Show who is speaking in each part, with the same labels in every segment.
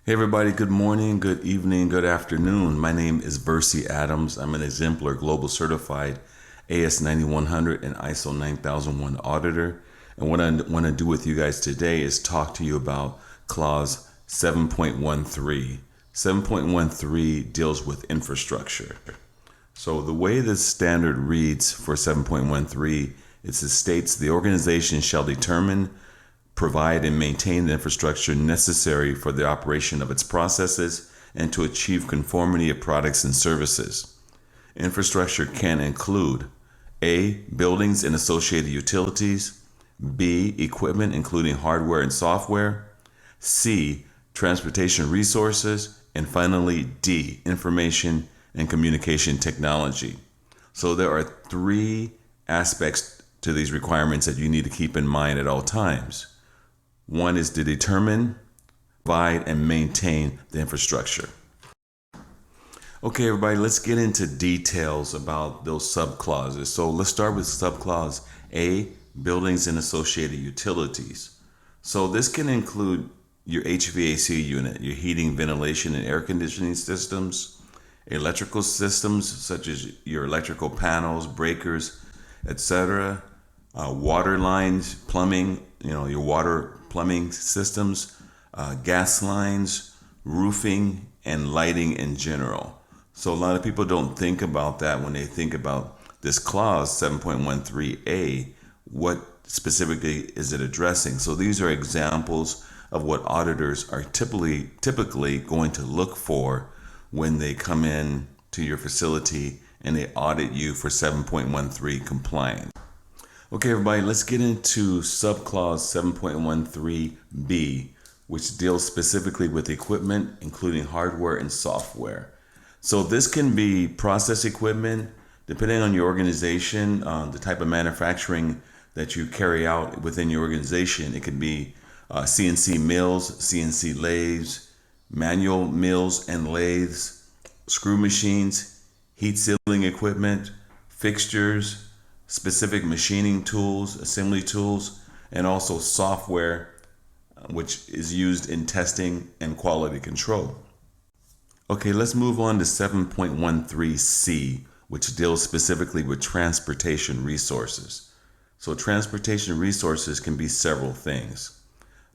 Speaker 1: Hey everybody, good morning, good evening, good afternoon. My name is Versi Adams. I'm an exemplar global certified AS9100 and ISO 9001 auditor. And what I want to do with you guys today is talk to you about clause 7.13. 7.13 deals with infrastructure. So the way this standard reads for 7.13 is it states the organization shall determine, provide, and maintain the infrastructure necessary for the operation of its processes and to achieve conformity of products and services. Infrastructure can include A. Buildings and associated utilities, B. Equipment including hardware and software, C. Transportation resources, and finally D. Information and communication technology. So there are three aspects to these requirements that you need to keep in mind at all times. One is to determine, provide, and maintain the infrastructure. Okay, everybody, let's get into details about those subclauses. So let's start with subclause A, buildings and associated utilities. So this can include your HVAC unit, your heating, ventilation, and air conditioning systems, electrical systems such as your electrical panels, breakers, etc., water lines, plumbing, your water plumbing systems, gas lines, roofing, and lighting in general. So a lot of people don't think about that when they think about this clause 7.13a. What specifically is it addressing? So these are examples of what auditors are typically going to look for when they come in to your facility and they audit you for 7.13 compliance. Okay, everybody, let's get into subclause 7.13b, which deals specifically with equipment, including hardware and software. So this can be process equipment, depending on your organization, the type of manufacturing that you carry out within your organization. It could be CNC mills, CNC lathes, manual mills and lathes, screw machines, heat sealing equipment, fixtures, specific machining tools, assembly tools, and also software, which is used in testing and quality control. Okay, let's move on to 7.13c, which deals specifically with transportation resources. So transportation resources can be several things: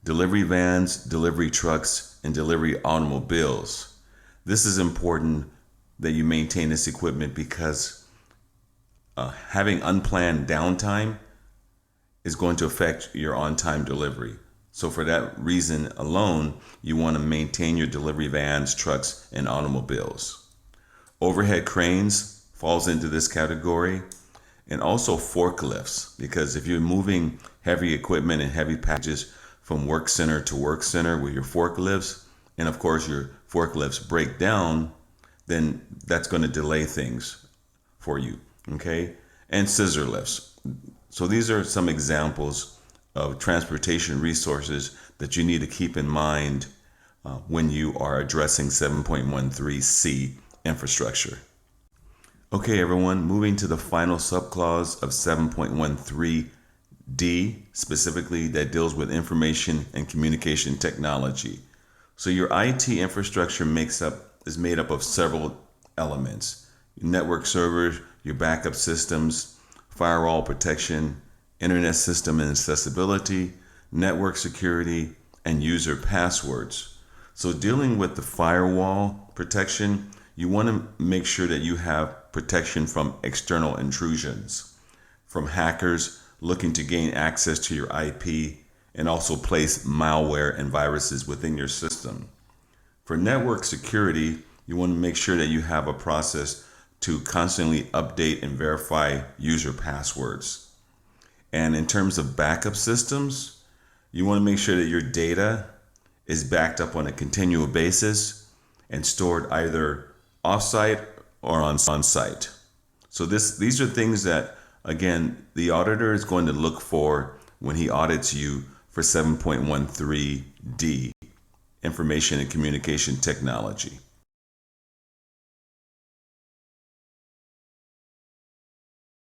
Speaker 1: delivery vans, delivery trucks, and delivery automobiles. This is important that you maintain this equipment because having unplanned downtime is going to affect your on-time delivery. So for that reason alone, you want to maintain your delivery vans, trucks, and automobiles. Overhead cranes falls into this category, and also forklifts, because if you're moving heavy equipment and heavy packages from work center to work center with your forklifts, and of course your forklifts break down, then that's going to delay things for you. Okay, and scissor lifts. So these are some examples of transportation resources that you need to keep in mind when you are addressing 7.13c infrastructure. Okay, everyone, moving to the final subclause of 7.13d, specifically that deals with information and communication technology. So your IT infrastructure is made up of several elements: network servers, your backup systems, firewall protection, internet system and accessibility, network security, and user passwords. So dealing with the firewall protection, you want to make sure that you have protection from external intrusions, from hackers looking to gain access to your IP and also place malware and viruses within your system. For network security, you want to make sure that you have a process to constantly update and verify user passwords. And in terms of backup systems, you want to make sure that your data is backed up on a continual basis and stored either off-site or on-site. So these are things that, again, the auditor is going to look for when he audits you for 7.13d, information and communication technology.